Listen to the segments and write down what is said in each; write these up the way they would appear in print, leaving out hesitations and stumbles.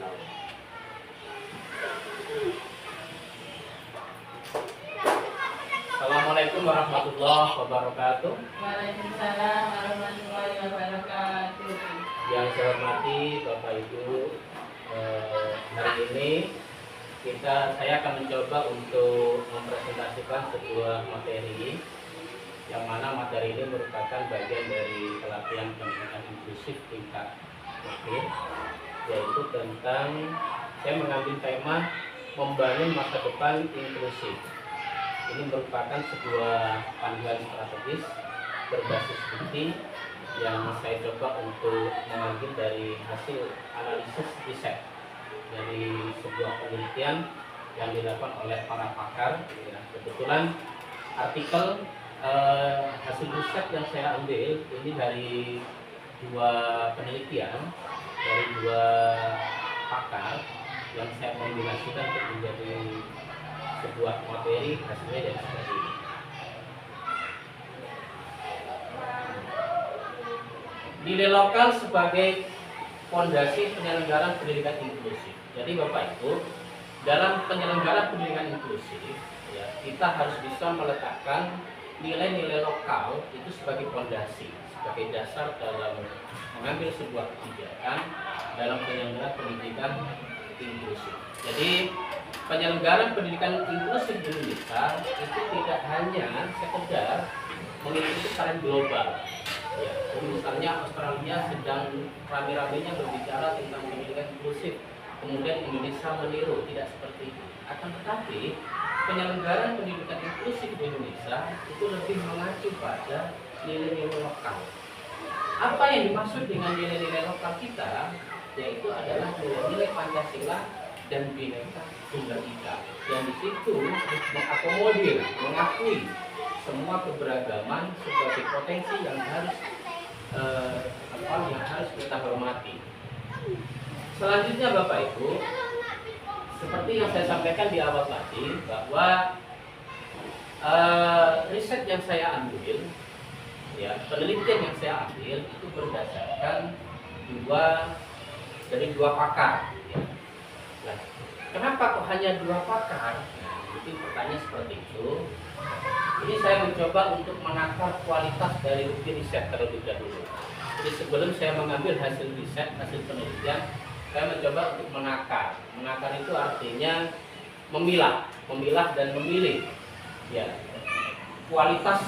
tahun. Assalamualaikum warahmatullahi wabarakatuh. Waalaikumsalam warahmatullahi wabarakatuh. Yang saya hormati Bapak Ibu, hari ini saya akan mencoba untuk mempresentasikan sebuah materi, yang mana materi ini merupakan bagian dari pelatihan pendidikan inklusif tingkat akhir, yaitu tentang saya mengambil tema membangun masa depan inklusif. Ini merupakan sebuah panduan strategis berbasis bukti yang saya coba untuk mengambil dari hasil analisis riset dari sebuah penelitian yang dilakukan oleh para pakar. Kebetulan artikel hasil riset yang saya ambil ini dari dua penelitian dari dua pakar yang saya kombinasikan untuk menjadi sebuah materi, hasilnya dari seperti ini. Nilai lokal sebagai fondasi penyelenggaraan pendidikan inklusif. Jadi Bapak Ibu, dalam penyelenggaraan pendidikan inklusif, ya, kita harus bisa meletakkan nilai-nilai lokal itu sebagai fondasi, sebagai dasar dalam mengambil sebuah kebijakan dalam penyelenggaraan pendidikan inklusif. Jadi penyelenggaraan pendidikan inklusif di Indonesia itu tidak hanya sekedar mengikuti tren global. Ya, misalnya Australia sedang rame-ramenya berbicara tentang pendidikan inklusif, kemudian Indonesia meniru, tidak seperti itu. Akan tetapi penyelenggaraan pendidikan inklusif di Indonesia itu lebih mengacu pada nilai-nilai lokal. Apa yang dimaksud dengan nilai-nilai lokal kita? Yaitu adalah nilai-nilai Pancasila dan Bhinneka Tunggal Ika, yang di situ mengakomodir, mengakui semua keberagaman sebagai potensi yang harus kita hormati. Selanjutnya Bapak Ibu, seperti yang saya sampaikan di awal tadi, bahwa riset yang saya ambil, ya, penelitian yang saya ambil itu berdasarkan dari dua pakar. Ya. Nah, kenapa kok hanya dua pakar? Nah, mungkin pertanyaan seperti itu. Ini saya mencoba untuk menakar kualitas dari riset terlebih dahulu. Jadi sebelum saya mengambil hasil riset, hasil penelitian, saya mencoba untuk menakar. Menakar itu artinya memilah dan memilih, ya, kualitas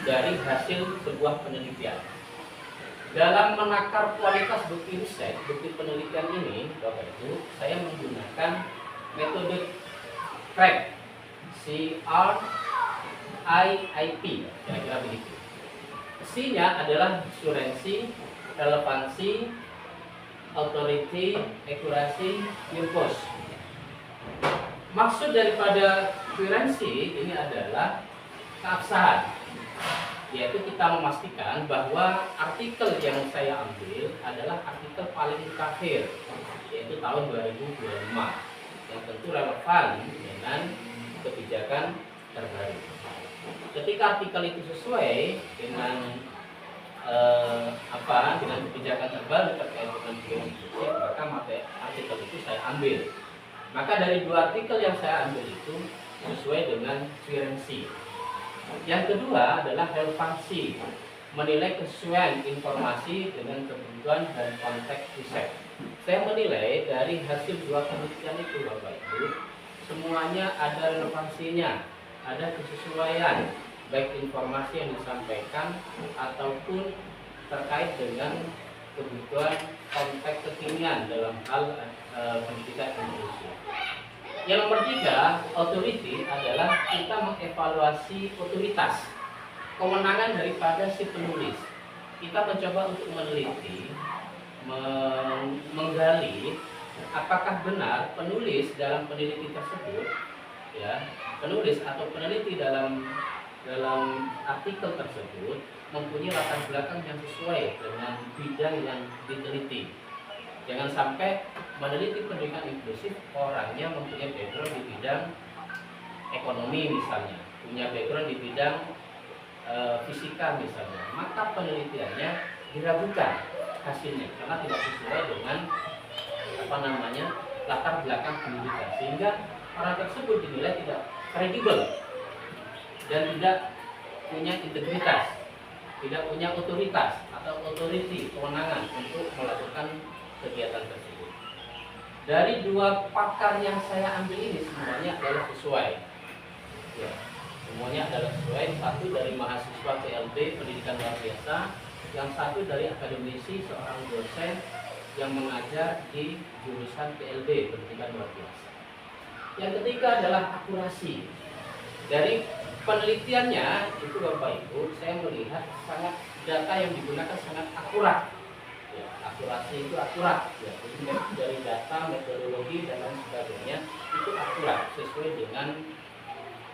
dari hasil sebuah penelitian. Dalam menakar kualitas bukti riset, bukti penelitian ini, Bapak Ibu, saya menggunakan metode CRIP, C-R-I-I-P, kira-kira begitu. C-nya adalah surrency, relevansi, authority, accuracy, purpose. Maksud daripada currency ini adalah keabsahan, yaitu kita memastikan bahwa artikel yang saya ambil adalah artikel paling terakhir, yaitu tahun 2025, yang tentu relevan dengan kebijakan terbaru. Ketika artikel itu sesuai dengan dengan kebijakan terbaru terkait dengan inklusif, maka artikel itu saya ambil. Maka dari dua artikel yang saya ambil itu sesuai dengan currency. Yang kedua adalah relevansi, menilai kesesuaian informasi dengan kebutuhan dan konteks riset. Saya menilai dari hasil dua penelitian itu, Bapak Ibu, semuanya ada relevansinya, ada kesesuaian, baik informasi yang disampaikan ataupun terkait dengan kebutuhan konteks kekinian dalam hal pendidikan inklusif. Yang nomor tiga, authority, adalah kita mengevaluasi otoritas, kewenangan daripada si penulis. Kita mencoba untuk meneliti, menggali apakah benar penulis dalam peneliti tersebut, ya, penulis atau peneliti dalam artikel tersebut mempunyai latar belakang yang sesuai dengan bidang yang diteliti. Jangan sampai meneliti pendidikan inklusif orangnya mempunyai background di bidang ekonomi misalnya, punya background di bidang fisika misalnya, maka penelitiannya diragukan hasilnya karena tidak sesuai dengan latar belakang pendidikan, sehingga orang tersebut dinilai tidak kredibel dan tidak punya integritas, tidak punya otoritas atau otoriti kewenangan untuk melakukan kegiatan tersebut. Dari dua pakar yang saya ambil ini semuanya adalah sesuai. Ya, semuanya adalah sesuai. Satu dari mahasiswa PLB pendidikan luar biasa, yang satu dari akademisi seorang dosen yang mengajar di jurusan PLB pendidikan luar biasa. Yang ketiga adalah akurasi. Dari penelitiannya itu Bapak Ibu, saya melihat sangat data yang digunakan sangat akurat. Ya, akurasi itu akurat. Ya, jadi dari data, metodologi dan lain sebagainya itu akurat sesuai dengan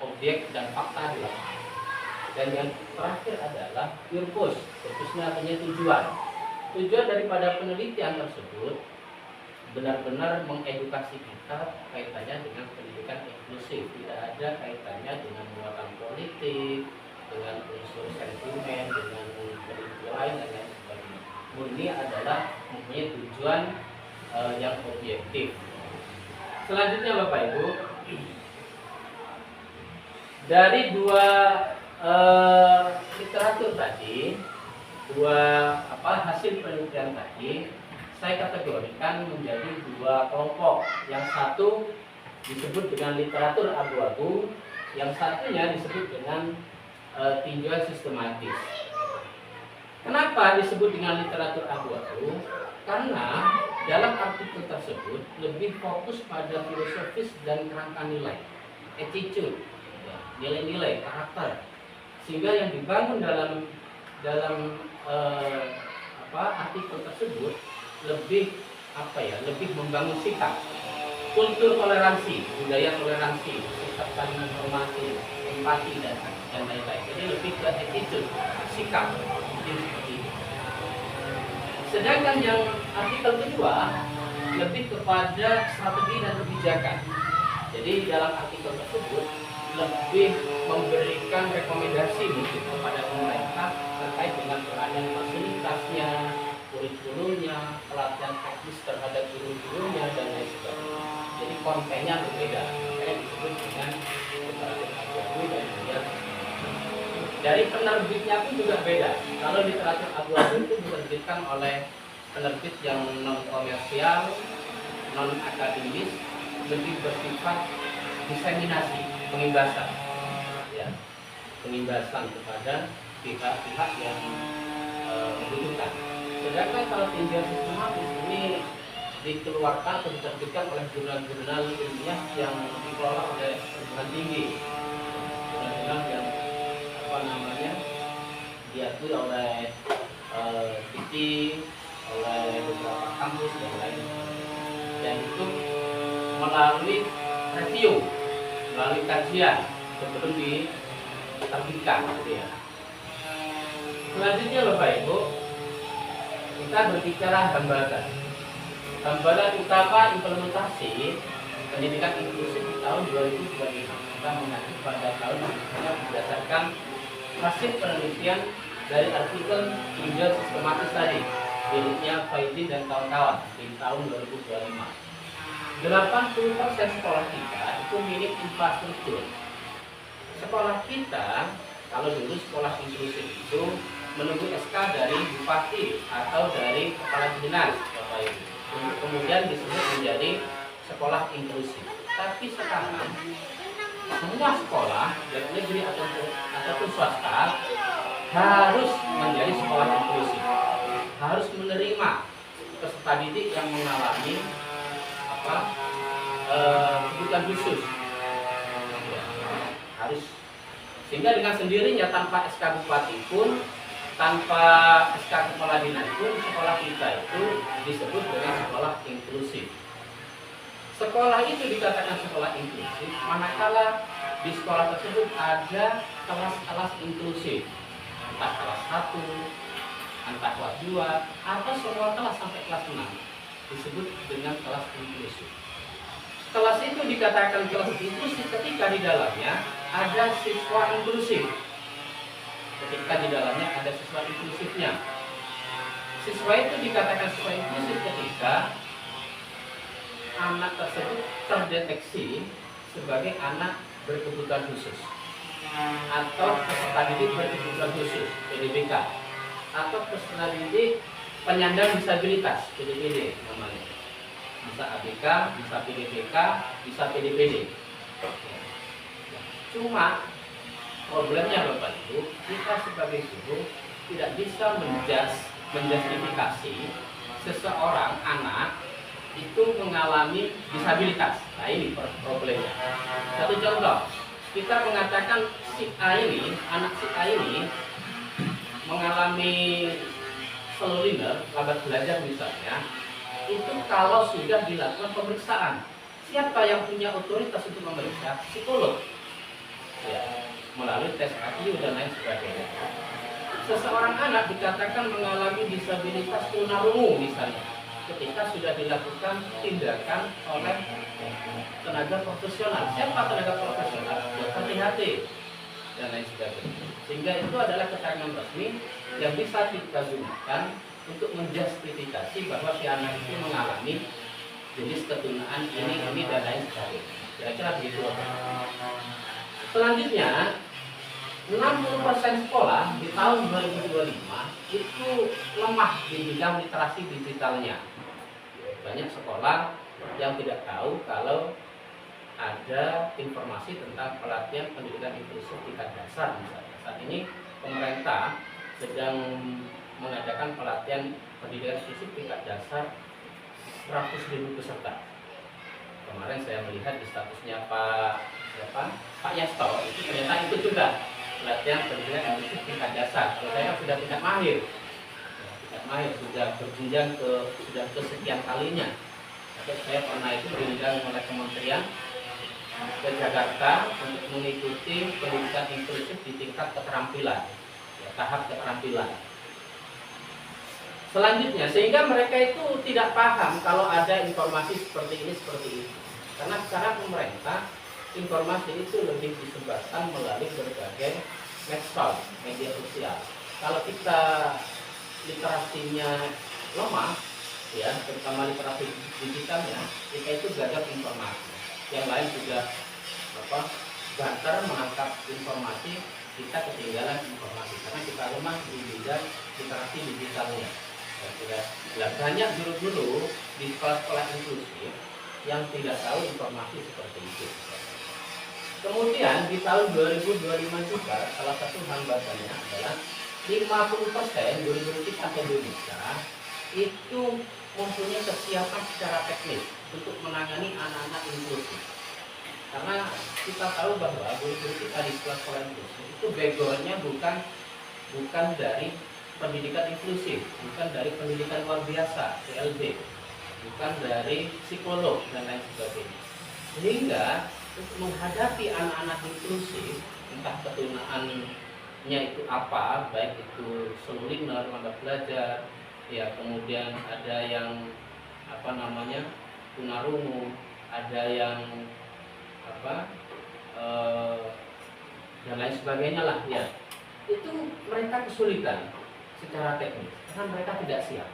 objek dan fakta di lapangan. Dan yang terakhir adalah purpose. Purpose-nya artinya tujuan. Tujuan daripada penelitian tersebut benar-benar mengedukasi kita kaitannya dengan pendidikan inklusif, tidak ada kaitannya dengan muatan politik, dengan unsur sentimen, dengan pendidikan lain dan lain sebagainya. Murni adalah mempunyai tujuan yang objektif. Selanjutnya Bapak Ibu, dari dua literatur tadi, dua hasil penelitian tadi, saya kategorikan menjadi dua kelompok. Yang satu disebut dengan literatur abu-abu, yang satunya disebut dengan tinjauan sistematis. Kenapa disebut dengan literatur abu-abu? Karena dalam artikel tersebut lebih fokus pada filosofis dan kerangka nilai, attitude, nilai-nilai, karakter, sehingga yang dibangun dalam artikel tersebut lebih lebih membangun sikap, kultur toleransi, budaya toleransi, sikap saling menghormati, empati dan lain-lain. Jadi lebih ke attitude, sikap, mungkin seperti itu. Sedangkan yang artikel kedua lebih kepada strategi dan kebijakan. Jadi dalam artikel tersebut lebih memberikan rekomendasi mungkin kepada pemerintah terkait dengan peranan fasilitasnya, kurikulumnya, pelatihan teknis terhadap guru-gurunya dan lain sebagainya. Jadi kontennya berbeda. Makanya disebut dengan literatur abu-abu dan kemudian dari penerbitnya pun juga beda. Kalau literatur abu-abu itu diterbitkan oleh penerbit yang non komersial, non akademis, lebih bersifat diseminasi, pengimbasan, ya, pengimbasan kepada pihak-pihak yang membutuhkan. Sedangkan kalau tinjauan sistematis ini dikeluarkan atau diterbitkan oleh jurnal-jurnal ilmiah yang dikelola oleh perguruan tinggi, jurnal-jurnal yang diakui oleh TITI, oleh beberapa kampus dan lain-lain, dan itu melalui review, melalui kajian sebelum diterbitkan, gitu ya. Selanjutnya Bapak Ibu, kita berbicara hambatan. Hambatan utama implementasi pendidikan inklusif di tahun 2025. Kita mengacu pada tahun yang berdasarkan hasil penelitian dari artikel tinjauan sistematis tadi, miliknya Faizin dan kawan-kawan di tahun 2025. 80% sekolah kita itu minim infrastruktur. Sekolah kita, kalau dulu sekolah inklusif itu menunggu SK dari bupati atau dari kepala dinas, Bapak Ibu, untuk kemudian disebut menjadi sekolah inklusif. Tapi sekarang semua sekolah, baik negeri ataupun swasta, harus menjadi sekolah inklusif, harus menerima peserta didik yang mengalami kebutuhan khusus, harus, sehingga dengan sendirinya tanpa SK bupati pun, tanpa SK kepala dinas pun, sekolah kita itu disebut dengan sekolah inklusif. Sekolah itu dikatakan sekolah inklusif manakala di sekolah tersebut ada kelas-kelas inklusif, entah kelas 1, entah kelas 2, atau semua kelas sampai kelas 6 disebut dengan kelas inklusif. Kelas itu dikatakan kelas inklusif ketika di dalamnya ada siswa inklusif. Ketika di dalamnya ada siswa inklusifnya. Siswa itu dikatakan siswa inklusif ketika anak tersebut terdeteksi sebagai anak berkebutuhan khusus atau peserta didik berkebutuhan khusus (PDBK) atau peserta didik penyandang disabilitas (PDPD) namanya. Bisa ABK, bisa PDBK, bisa PDPD. Cuma problemnya Bapak Ibu, kita sebagai guru tidak bisa menjustifikasi seseorang anak itu mengalami disabilitas. Nah ini problemnya. Satu contoh, kita mengatakan si A ini, anak si A ini mengalami slow learner, lambat belajar misalnya, itu kalau sudah dilakukan pemeriksaan. Siapa yang punya otoritas untuk memeriksa? Psikolog. Ya, melalui tes IQ dan lain sebagainya. Seseorang anak dikatakan mengalami disabilitas tunarungu misalnya, ketika sudah dilakukan tindakan oleh tenaga profesional. Siapa tenaga profesional? Dokter THT dan lain sebagainya. Sehingga itu adalah keterangan resmi yang bisa kita gunakan untuk menjustifikasi bahwa si anak itu mengalami jenis ketunaan ini dan lain sebagainya. Kira-kira begitu. Selanjutnya, 60% sekolah di tahun 2025 itu lemah di bidang literasi digitalnya. Banyak sekolah yang tidak tahu kalau ada informasi tentang pelatihan pendidikan inklusif tingkat dasar misalnya. Saat ini pemerintah sedang mengadakan pelatihan pendidikan inklusif tingkat dasar 100.000 peserta. Kemarin saya melihat di statusnya Pak Yasto, itu ternyata itu juga pelatihan pendidikan inklusif tingkat dasar. Kalau saya sudah tingkat mahir, sudah berjenjang sudah kesekian kalinya. Tapi saya pernah itu diundang oleh kementerian ke Jakarta untuk mengikuti pendidikan inklusif di tingkat keterampilan, tahap keterampilan. Selanjutnya, sehingga mereka itu tidak paham kalau ada informasi seperti ini. Karena sekarang pemerintah informasi itu lebih disebarkan melalui berbagai medsos, media sosial. Kalau kita literasinya lemah, ya, terutama literasi digitalnya, kita itu gagap informasi. Yang lain sudah banter menangkap informasi, kita ketinggalan informasi karena kita lemah di bidang literasi digitalnya. Banyak guru-guru di sekolah-sekolah inklusif yang tidak tahu informasi seperti itu. Kemudian di tahun 2025 juga salah satu hambatannya adalah 50% guru-guru kita di Indonesia itu mempunyai kesiapan secara teknis untuk menangani anak-anak inklusif. Karena kita tahu bahwa guru-guru kita di sekolah-sekolah inklusif itu backgroundnya bukan dari pendidikan inklusif, bukan dari pendidikan luar biasa, PLB, bukan dari psikolog dan lain sebagainya. Sehingga untuk menghadapi anak-anak inklusif, entah ketunaannya itu apa, baik itu slow learner, lambat belajar, ya kemudian ada yang tunarungu, ada yang dan lain sebagainya lah, ya itu mereka kesulitan secara teknis karena mereka tidak siap.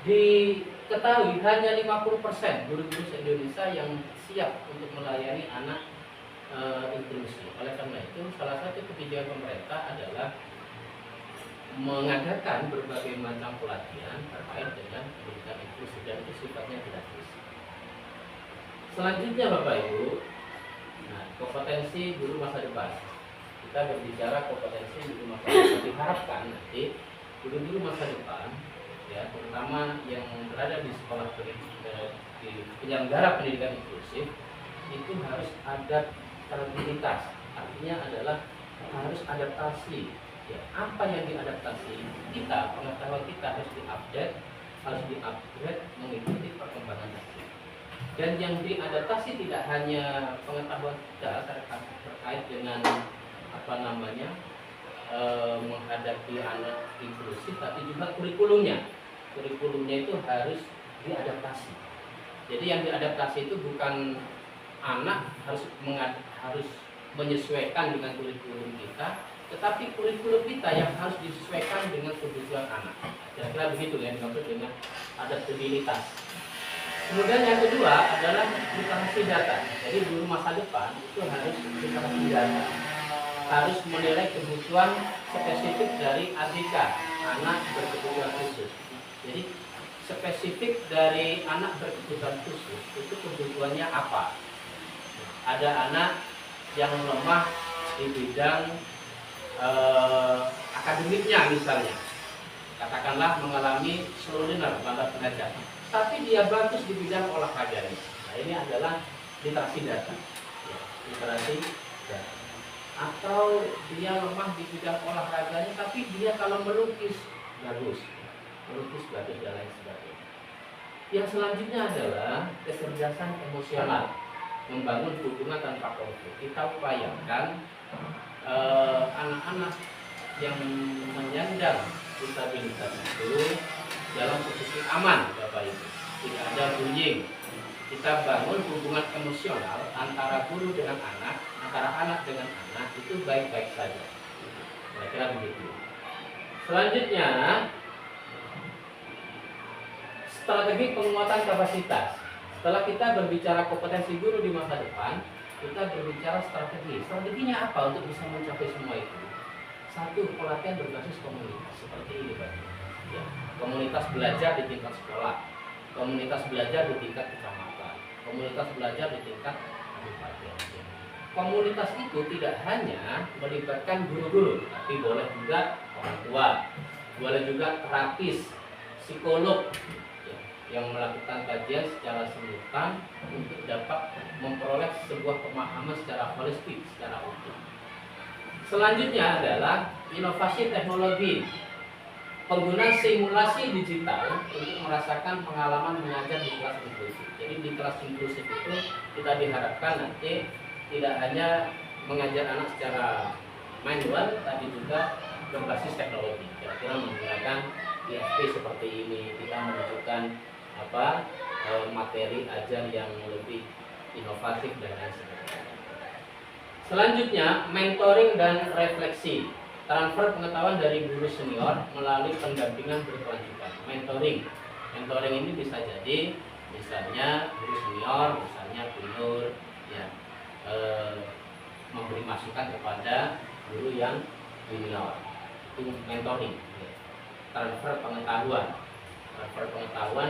Diketahui hanya 50% guru-guru se-Indonesia yang siap untuk melayani anak inklusi. Oleh karena itu, salah satu kebijakan pemerintah adalah mengadakan berbagai macam pelatihan terkait dengan pendidikan inklusi dan itu sifatnya gratis. Selanjutnya Bapak Ibu, kompetensi guru masa depan. Kita berbicara kompetensi guru masa depan. Diharapkan nanti guru-guru masa depan, ya terutama yang berada di sekolah di penyelenggara pendidikan inklusif itu harus adaptabilitas. Artinya adalah harus adaptasi. Ya, apa yang diadaptasi kita, pengetahuan kita harus diupgrade mengikuti perkembangan teknik. Dan yang diadaptasi tidak hanya pengetahuan kita terkait dengan menghadapi anak inklusif, tapi juga kurikulumnya. Kurikulumnya itu harus diadaptasi. Jadi yang diadaptasi itu bukan anak harus menyesuaikan dengan kurikulum kita, tetapi kurikulum kita yang harus disesuaikan dengan kebutuhan anak. Kira-kira begitu ya dimaksud dengan adaptabilitas. Kemudian yang kedua adalah literasi data. Jadi guru masa depan itu harus literasi data, harus menilai kebutuhan spesifik dari ABK, anak berkebutuhan khusus. Jadi spesifik dari anak berkebutuhan khusus itu kebutuhannya apa? Ada anak yang lemah di bidang akademiknya misalnya, katakanlah mengalami slow learner, lambat belajar, tapi dia bagus di bidang olahraganya. Nah, ini adalah literasi data, ya, literasi data. Atau dia lemah di bidang olahraganya, tapi dia kalau melukis bagus dan lain sebagainya. Yang selanjutnya adalah kecerdasan emosional, membangun hubungan tanpa konflik. Kita upayakan anak-anak yang menyandang disabilitas itu dalam posisi aman, Bapak Ibu, tidak ada bullying. Kita bangun hubungan emosional antara guru dengan anak, antara anak dengan anak itu baik-baik saja. Kira-kira begitu. Selanjutnya, strategi penguatan kapasitas. Setelah kita berbicara kompetensi guru di masa depan, kita berbicara strategi. Strateginya apa untuk bisa mencapai semua itu? Satu, pelatihan berbasis komunitas seperti ini, Pak. Ya, komunitas belajar di tingkat sekolah, komunitas belajar di tingkat kecamatan, komunitas belajar di tingkat kabupaten. Komunitas itu tidak hanya melibatkan guru-guru, tapi boleh juga orang tua, boleh juga terapis, psikolog, ya, yang melakukan kajian secara simultan untuk dapat memperoleh sebuah pemahaman secara holistik, secara utuh. Selanjutnya adalah inovasi teknologi, penggunaan simulasi digital untuk merasakan pengalaman mengajar di kelas inklusif. Jadi di kelas inklusif itu kita diharapkan nanti tidak hanya mengajar anak secara manual, tapi juga berbasis teknologi. Kira-kira menggunakan ISP seperti ini, kita menunjukkan materi ajar yang lebih inovatif dan lain sebagainya. Selanjutnya, mentoring dan refleksi. Transfer pengetahuan dari guru senior melalui pendampingan berkelanjutan. Mentoring ini bisa jadi misalnya guru senior, misalnya junior, ya, memberi masukan kepada guru yang junior. Itu mentoring, ya. Transfer pengetahuan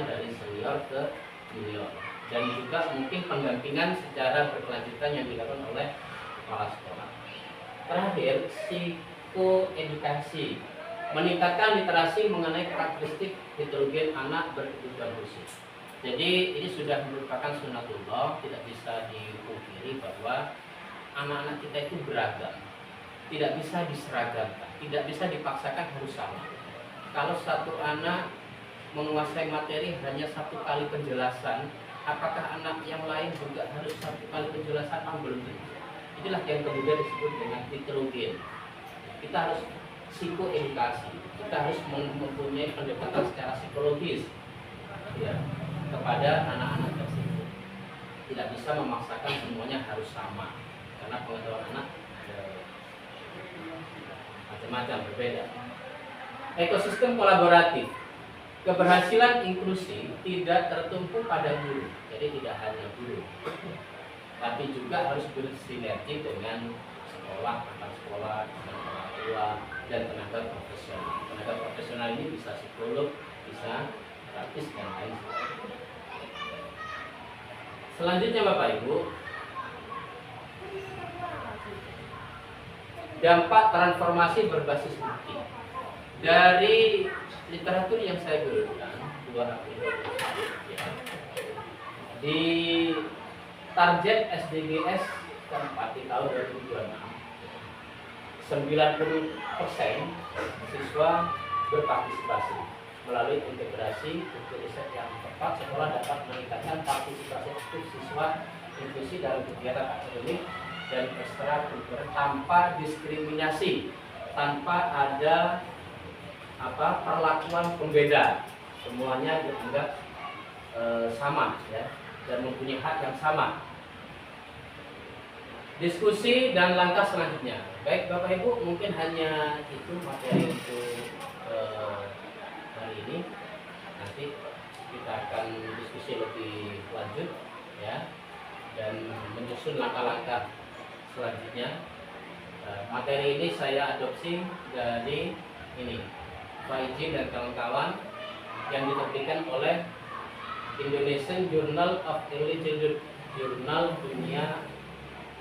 dari senior ke junior. Dan juga mungkin pendampingan secara berkelanjutan yang dilakukan oleh kepala sekolah. Terakhir, psikoedukasi, meningkatkan literasi mengenai karakteristik heterogen anak berkebutuhan khusus. Jadi ini sudah merupakan sunatullah, tidak bisa dipungkiri bahwa anak-anak kita itu beragam, tidak bisa diseragamkan, tidak bisa dipaksakan harus sama. Kalau satu anak menguasai materi hanya satu kali penjelasan, apakah anak yang lain juga harus satu kali penjelasan? Belum tentu. Inilah yang kemudian disebut dengan heterogen. Kita harus psikoedukasi, kita harus mempunyai pendekatan secara psikologis, ya, kepada anak-anak tersebut. Tidak bisa memaksakan semuanya harus sama, karena pengetahuan anak macam-macam, berbeda. Ekosistem kolaboratif. Keberhasilan inklusi tidak tertumpu pada guru, jadi tidak hanya guru, tapi juga harus bersinergi dengan sekolah, antar sekolah, dengan orang tua, dan tenaga profesional. Tenaga profesional ini bisa psikolog, bisa terapis, dan lain sebagainya. Selanjutnya Bapak Ibu, dampak transformasi berbasis bukti. Dari literatur yang saya gunakan, 2 April, ya, di target SDGs keempat di tahun 2026, 90% siswa berpartisipasi melalui integrasi untuk riset yang tepat. Sekolah dapat meningkatkan partisipasi aktif siswa inklusi dalam kegiatan akademik dan ekstrakurikuler tanpa diskriminasi, tanpa ada perlakuan pembeda. Semuanya dianggap sama, ya, dan mempunyai hak yang sama. Diskusi dan langkah selanjutnya. Baik Bapak Ibu, mungkin hanya itu materi untuk hari ini. Nanti kita akan diskusi lebih lanjut ya, dan menyusun langkah-langkah selanjutnya. Materi ini saya adopsi dari ini Pak Ijin dan kawan-kawan yang diterbitkan oleh Indonesian Journal of Early Childhood, jurnal dunia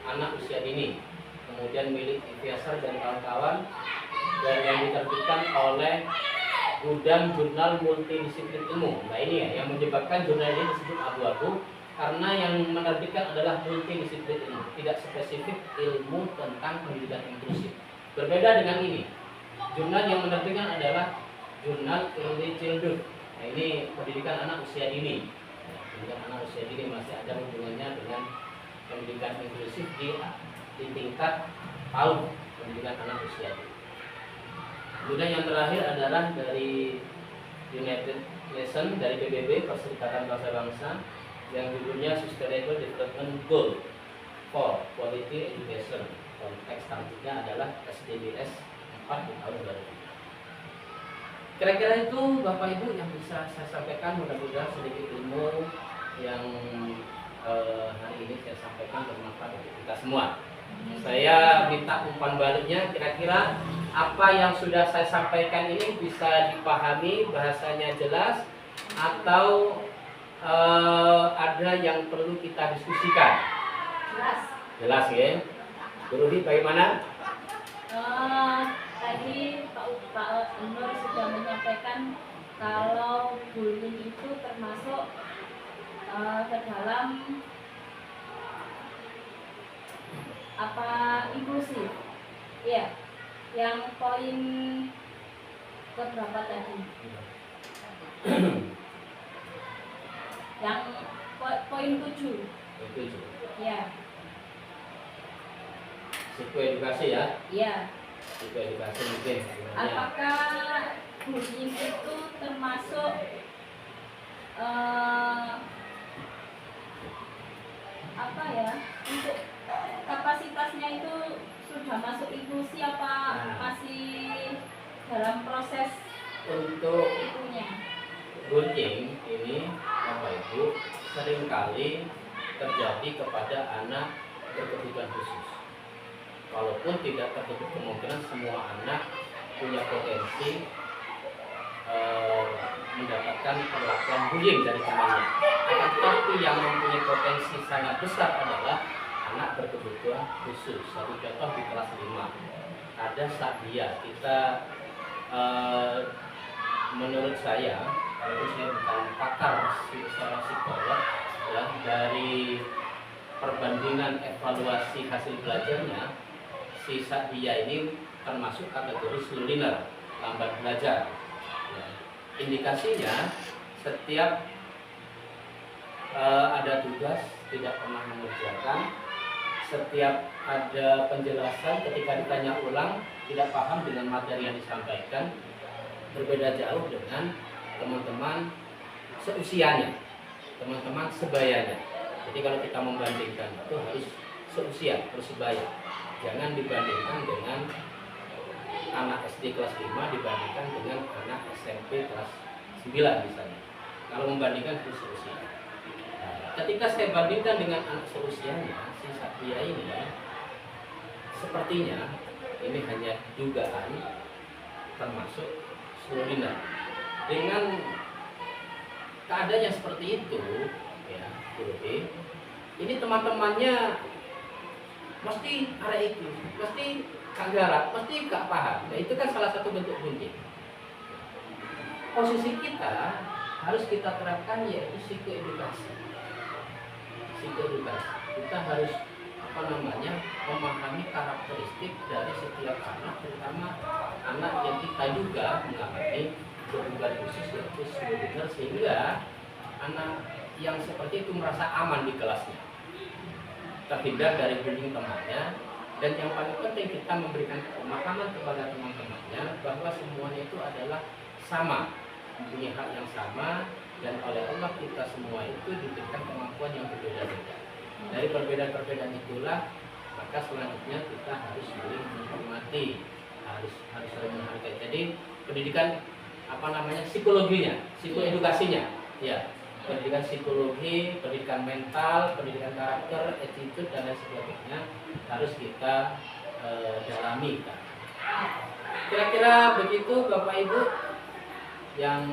anak usia dini, kemudian milik Ivyasar dan kawan-kawan, dan yang diterbitkan oleh Gudang Jurnal Multidisiplin Ilmu. Nah ini ya yang menyebabkan jurnal ini disebut abu-abu, karena yang menerbitkan adalah multidisiplin ilmu, tidak spesifik ilmu tentang pendidikan inklusif. Berbeda dengan ini, jurnal yang menerbitkan adalah Jurnal Early Childhood. Nah ini pendidikan anak usia dini. Pendidikan anak usia dini masih ada hubungannya dengan pendidikan inklusif di tingkat PAUD, pendidikan anak usia dini. Kemudian yang terakhir adalah dari United Nations, dari PBB, Perserikatan Bangsa-Bangsa, yang judulnya Sustainable Development Goal for Quality Education. Konteks cantiknya adalah SDGs 4 di tahun 2000. Kira-kira itu Bapak Ibu yang bisa saya sampaikan, mudah-mudahan sedikit ilmu yang hari ini saya sampaikan bermanfaat untuk kita semua. Saya minta umpan baliknya, kira-kira apa yang sudah saya sampaikan ini bisa dipahami, bahasanya jelas, atau ada yang perlu kita diskusikan? Jelas. Jelas ya. Bu Rudi bagaimana? Tadi Pak Nur sudah menyampaikan kalau bullying itu termasuk ke dalam apa inklusif. Iya. Yang poin keberapa tadi? Yang poin 7. Ya. Psikoedukasi ya? Iya. Psikoedukasi mungkin. Apakah bullying itu termasuk apa ya? Untuk kapasitasnya itu sudah masuk inklusi apa masih dalam proses untuk itunya? bullying ini Bapak Ibu seringkali terjadi kepada anak berkebutuhan khusus. Walaupun tidak tertutup kemungkinan semua anak punya potensi mendapatkan perlakuan bullying dari temannya. Akan tetapi yang mempunyai potensi sangat besar adalah anak berkebutuhan khusus. Satu contoh di kelas 5 ada Sadia. Kita menurut saya, kalau saya bukan pakar seorang psikolog, ya, dari perbandingan evaluasi hasil belajarnya, si Sadia ini termasuk kategori slow learner, lambat belajar. Ya. Indikasinya setiap ada tugas tidak pernah mengerjakan, setiap ada penjelasan ketika ditanya ulang tidak paham dengan materi yang disampaikan, berbeda jauh dengan teman-teman seusianya, teman-teman sebayanya. Jadi kalau kita membandingkan itu harus seusia, persebaya. Jangan dibandingkan dengan anak SD kelas 5 dibandingkan dengan anak SMP kelas 9 misalnya. Kalau membandingkan harus seusia. Ketika saya bandingkan dengan anak seusianya, si Satria ini sepertinya ini hanya dugaan termasuk slow learner. Dengan keadaan yang seperti itu, ya, ini teman-temannya mesti ada itu, mesti kagak, mesti gak paham. Nah, itu kan salah satu bentuk bullying. Posisi kita harus kita terapkan yaitu psikoedukasi. Kita harus memahami karakteristik dari setiap anak, terutama anak yang kita juga mengalami berkebutuhan khusus yaitu slow learner, sehingga anak yang seperti itu merasa aman di kelasnya, terhindar dari bullying temannya, dan yang paling penting kita memberikan pemahaman kepada teman-temannya bahwa semuanya itu adalah sama, mempunyai hak yang sama, dan oleh Allah kita semua itu diberikan kemampuan yang berbeda-beda. Dari perbedaan-perbedaan itulah maka selanjutnya kita harus saling menghormati, harus saling menghargai. Jadi pendidikan psikologinya, psikoedukasinya Ya, pendidikan psikologi, pendidikan mental, pendidikan karakter, attitude dan lain sebagainya harus kita dalami kan. Kira-kira begitu Bapak Ibu yang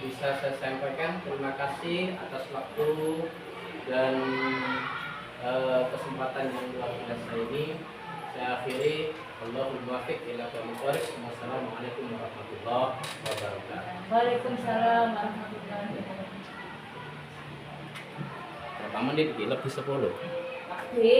bisa saya sampaikan. Terima kasih atas waktu dan kesempatan yang luar biasa ini. Saya akhiri. Allahumma muwaffiq ila aqwamit thoriq. Wassalamualaikum warahmatullahi wabarakatuh. Waalaikumsalam warahmatullahi wabarakatuh. Berapa menit? Lebih 10. Oke.